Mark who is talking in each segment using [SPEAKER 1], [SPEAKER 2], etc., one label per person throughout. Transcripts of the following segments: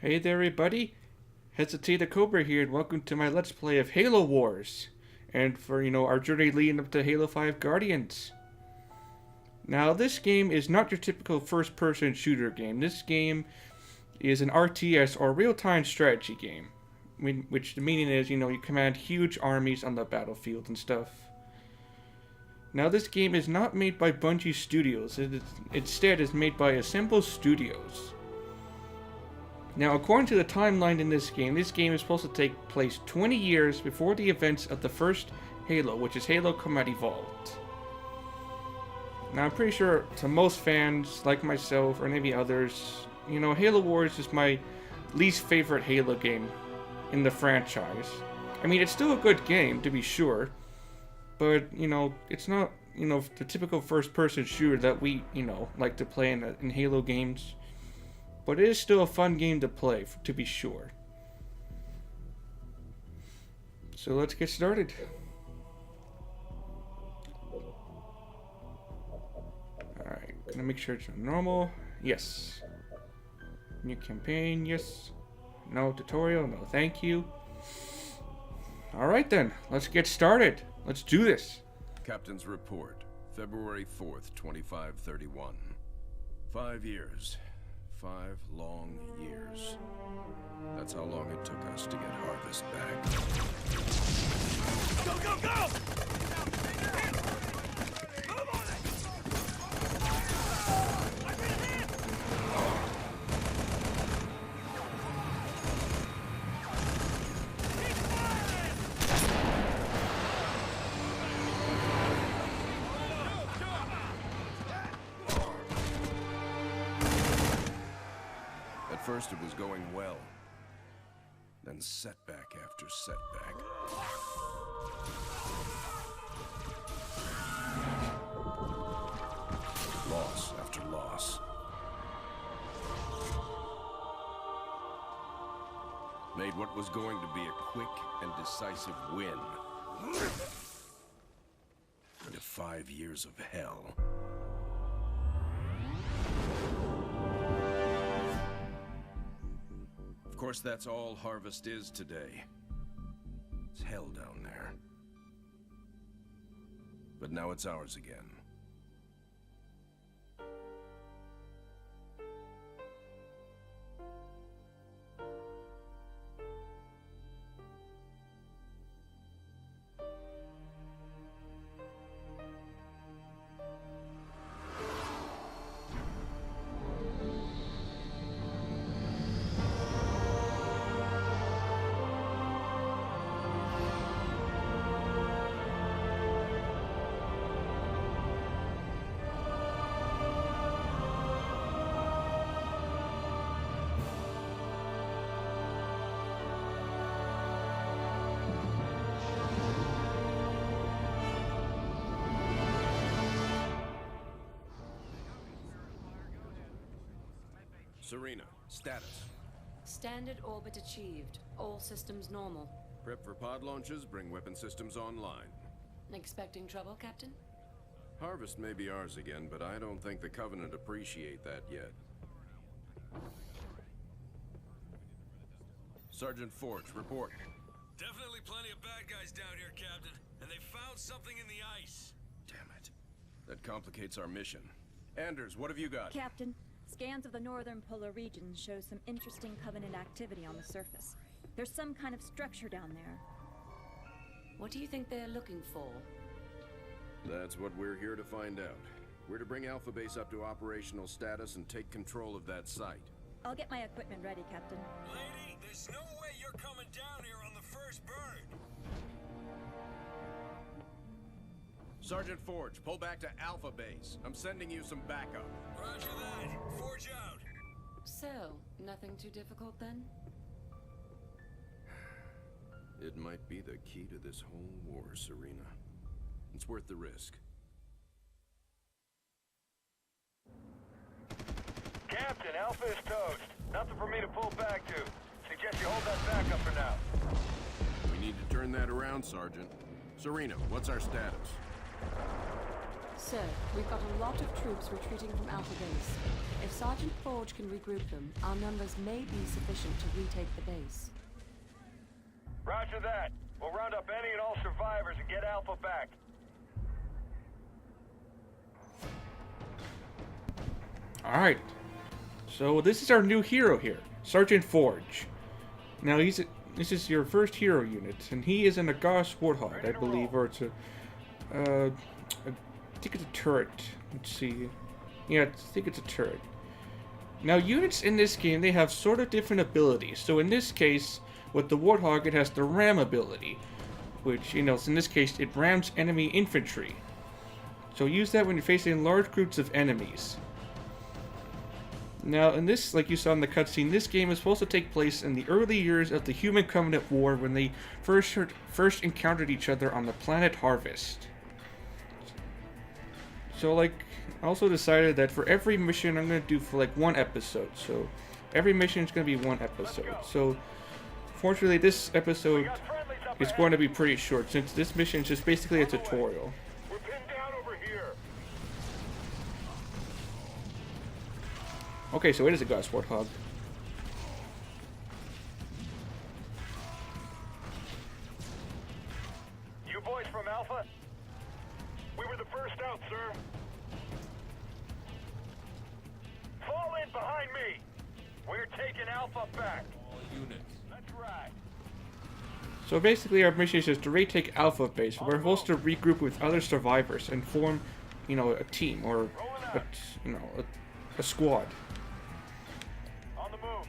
[SPEAKER 1] Hey there everybody, Hesitate Cobra here and welcome to my Let's Play of Halo Wars. And for, our journey leading up to Halo 5 Guardians. Now this game is not your typical first-person shooter game. This game is an RTS or real-time strategy game. Which the meaning is, you command huge armies on the battlefield and stuff. Now this game is not made by Bungie Studios, instead is made by ENSEMBLE Studios. Now, according to the timeline in this game is supposed to take place 20 years before the events of the first Halo, which is Halo Combat Evolved. Now, I'm pretty sure to most fans, like myself, or maybe others, Halo Wars is my least favorite Halo game in the franchise. I mean, it's still a good game, to be sure, but, it's not, the typical first-person shooter that we, like to play in Halo games. But it is still a fun game to play, to be sure. So let's get started. Alright, gonna make sure it's normal. Yes. New campaign, yes. No tutorial, no thank you. Alright then, let's get started. Let's do this.
[SPEAKER 2] Captain's report, February 4th, 2531. 5 years. 5 long years. That's how long it took us to get Harvest back.
[SPEAKER 3] Go, go, go! Move on it! I've been hit! Keep firing!
[SPEAKER 2] At first it was going well. Then setback after setback. Loss after loss. Made what was going to be a quick and decisive win into 5 years of hell. Of course, that's all Harvest is today. It's hell down there. But now it's ours again. Serena, status.
[SPEAKER 4] Standard orbit achieved. All systems normal.
[SPEAKER 2] Prep for pod launches, bring weapon systems online.
[SPEAKER 4] Expecting trouble, Captain?
[SPEAKER 2] Harvest may be ours again, but I don't think the Covenant appreciate that yet. Sargent Forge, report.
[SPEAKER 5] Definitely plenty of bad guys down here, Captain. And they found something in the ice.
[SPEAKER 2] Damn it. That complicates our mission. Anders, what have you got?
[SPEAKER 6] Captain, scans of the northern polar region show some interesting Covenant activity on the surface. There's some kind of structure down there.
[SPEAKER 4] What do you think they're looking for?
[SPEAKER 2] That's what we're here to find out. We're to bring Alpha Base up to operational status and take control of that site.
[SPEAKER 6] I'll get my equipment ready, Captain.
[SPEAKER 5] Lady, there's no way you're coming down here on the first bird.
[SPEAKER 2] Sargent Forge, pull back to Alpha Base. I'm sending you some backup.
[SPEAKER 5] Roger that. Forge out.
[SPEAKER 4] So, nothing too difficult then?
[SPEAKER 2] It might be the key to this whole war, Serena. It's worth the risk.
[SPEAKER 3] Captain, Alpha is toast. Nothing for me to pull back to. Suggest you hold that back up for now.
[SPEAKER 2] We need to turn that around, Sergeant. Serena, what's our status?
[SPEAKER 4] Sir, we've got a lot of troops retreating from Alpha Base. If Sargent Forge can regroup them, our numbers may be sufficient to retake the base.
[SPEAKER 3] Roger that. We'll round up any and all survivors and get Alpha back.
[SPEAKER 1] Alright. So this is our new hero here, Sargent Forge. Now this is your first hero unit, and he is in a Gauss Warthog, I believe, or it's a I think it's a turret. Let's see. Yeah, I think it's a turret. Now units in this game, they have sort of different abilities. So in this case, with the Warthog, it has the ram ability, which, in this case, it rams enemy infantry. So use that when you're facing large groups of enemies. Now, in this, like you saw in the cutscene, this game is supposed to take place in the early years of the Human Covenant War when they first encountered each other on the planet Harvest. So, I also decided that for every mission, I'm going to do for, one episode. So, every mission is going to be one episode. So, fortunately, this episode is going to be pretty short, since this mission is just basically a tutorial.
[SPEAKER 3] We're pinned down over here.
[SPEAKER 1] Okay, so it is a Gauss Warthog.
[SPEAKER 3] You boys from Alpha? We were the first out, sir. Fall in behind me. We're taking Alpha back.
[SPEAKER 5] All units.
[SPEAKER 3] That's right.
[SPEAKER 1] So basically our mission is just to retake Alpha Base. We're supposed to regroup with other survivors and form, a team or a squad.
[SPEAKER 3] On the move.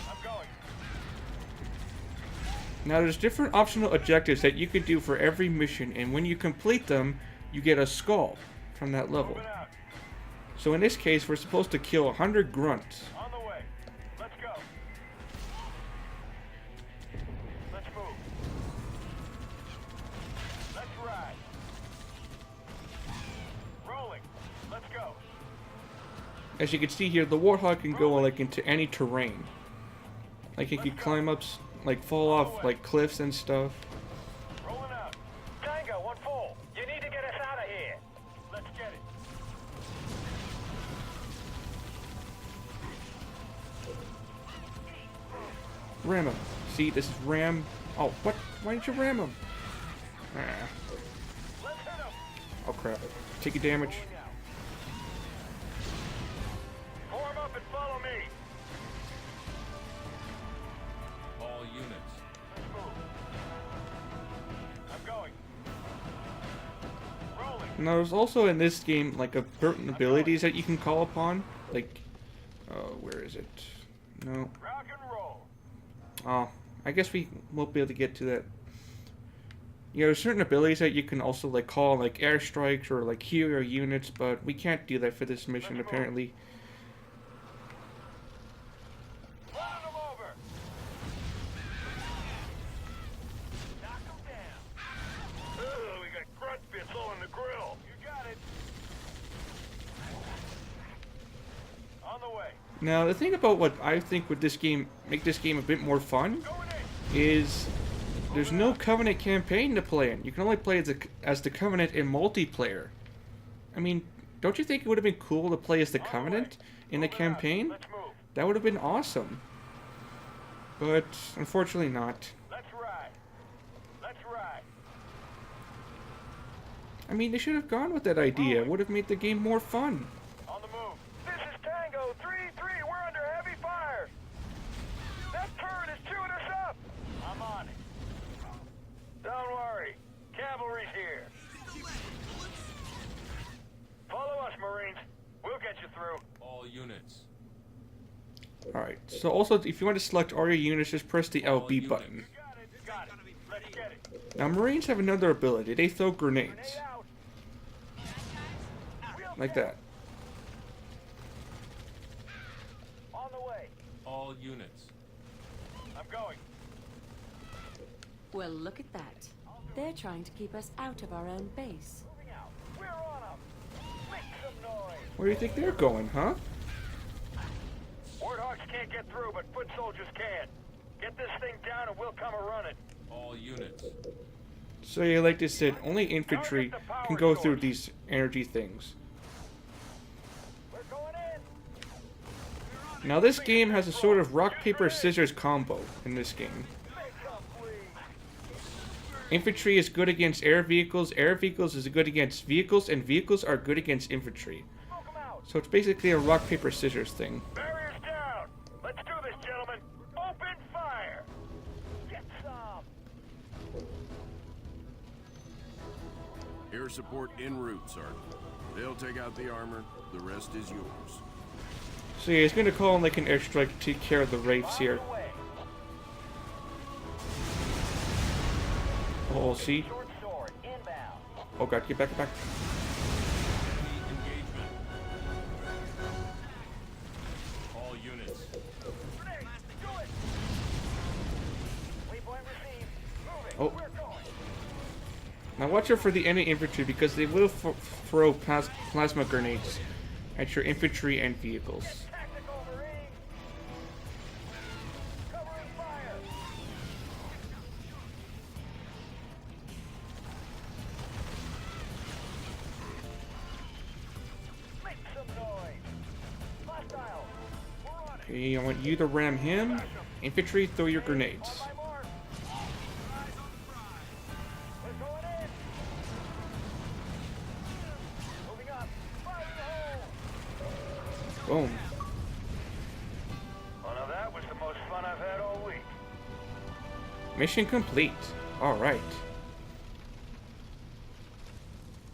[SPEAKER 3] I'm going.
[SPEAKER 1] Now there's different optional objectives that you can do for every mission, and when you complete them, you get a skull from that level.
[SPEAKER 3] Moving out.
[SPEAKER 1] So in this case, we're supposed to kill 100 grunts.
[SPEAKER 3] On the way. Let's go. Let's move. Let's ride. Rolling. Let's go.
[SPEAKER 1] As you can see here, the Warthog can go into any terrain. Like it can climb up, fall off cliffs and stuff.
[SPEAKER 3] Rolling out. Tango, one full. You need to get us out of here. Let's get it.
[SPEAKER 1] Ram him. See, this is ram. Oh, what? Why didn't you ram him? Ah.
[SPEAKER 3] Let's hit him.
[SPEAKER 1] Oh crap. Taking damage.
[SPEAKER 3] Form up and follow me.
[SPEAKER 5] All units.
[SPEAKER 3] Let's move. I'm going. Rolling.
[SPEAKER 1] Now there's also in this game certain abilities that you can call upon. Where is it? No.
[SPEAKER 3] Rock and roll.
[SPEAKER 1] Oh, I guess we won't be able to get to that. Yeah, there's certain abilities that you can also call airstrikes or hero units, but we can't do that for this mission apparently.
[SPEAKER 3] Run them over. Knock them down. Ugh, we got grunt bits all in the grill. You got it. On the way.
[SPEAKER 1] Now the thing about what I think would make this game a bit more fun
[SPEAKER 3] Going in.
[SPEAKER 1] is there's no Covenant campaign to play in. You can only play as the Covenant in multiplayer. I mean, don't you think it would have been cool to play as the Covenant in the campaign?
[SPEAKER 3] Let's move.
[SPEAKER 1] That would have been awesome. But unfortunately not.
[SPEAKER 3] Let's ride. Let's ride.
[SPEAKER 1] I mean, they should have gone with that idea. It would have made the game more fun.
[SPEAKER 3] On the move. This is Tango 3-3. We're under heavy fire. That turret is chewing us up. I'm on it. Don't worry. Cavalry's here. Follow us, Marines. We'll get you through.
[SPEAKER 5] All units.
[SPEAKER 1] Alright, so also if you want to select all your units, just press the LB button.
[SPEAKER 3] Got it. Got it. Let's get it.
[SPEAKER 1] Now Marines have another ability. They throw grenades.
[SPEAKER 3] Grenade out.
[SPEAKER 1] Like that.
[SPEAKER 3] On the way.
[SPEAKER 5] All units.
[SPEAKER 3] I'm going.
[SPEAKER 4] Well, look at that. They're trying to keep us out of our own base.
[SPEAKER 3] Moving out. We're on them. Make some noise.
[SPEAKER 1] Where do you think they're going, huh?
[SPEAKER 3] Warthogs can't get through, but foot soldiers can. Get this thing down and we'll come a-running.
[SPEAKER 5] All units.
[SPEAKER 1] So yeah, like I said, only infantry can go through these energy things.
[SPEAKER 3] We're going in.
[SPEAKER 1] Now this game has a sort of rock, paper, scissors combo in this game.
[SPEAKER 3] Make some, please.
[SPEAKER 1] Infantry is good against air vehicles is good against vehicles, and vehicles are good against infantry.
[SPEAKER 3] Smoke 'em out.
[SPEAKER 1] So it's basically a rock, paper, scissors thing.
[SPEAKER 3] Barriers down. Let's do this, gentlemen. Open fire. Get some.
[SPEAKER 2] Air support en route, Sergeant. They'll take out the armor. The rest is yours.
[SPEAKER 1] So yeah, he's gonna call in like an airstrike to take care of the Wraiths here.
[SPEAKER 3] On the way.
[SPEAKER 1] Oh, see?
[SPEAKER 3] Short sword inbound.
[SPEAKER 1] Oh god, get back, get back.
[SPEAKER 5] All units.
[SPEAKER 3] Grenade. Do it. Waypoint received. Moving.
[SPEAKER 1] Oh.
[SPEAKER 3] We're going.
[SPEAKER 1] Now watch out for the enemy infantry because they will throw plasma grenades at your infantry and vehicles.
[SPEAKER 3] Tactical Marine. Covering fire. Make some noise. Hostile. We're on it.
[SPEAKER 1] Okay, I want you to ram him. Infantry, throw your grenades.
[SPEAKER 3] On my mark. We're going in. Moving up. Fire in the hole.
[SPEAKER 1] Boom.
[SPEAKER 3] Well, now that was the most fun I've had all week.
[SPEAKER 1] Mission complete. Alright.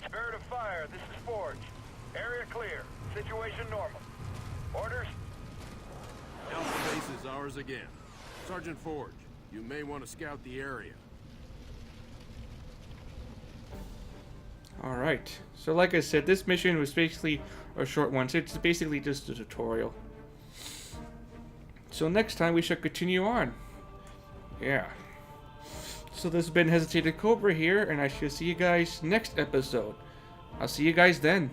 [SPEAKER 3] Spirit of fire, this is Forge. Area clear. Situation normal. Orders?
[SPEAKER 2] Alpha base is ours again. Sargent Forge, you may want to scout the area.
[SPEAKER 1] Alright. So like I said, this mission was basically a short one. So it's basically just a tutorial. So next time we shall continue on. Yeah. So this has been Hesitated Cobra here, and I shall see you guys next episode. I'll see you guys then.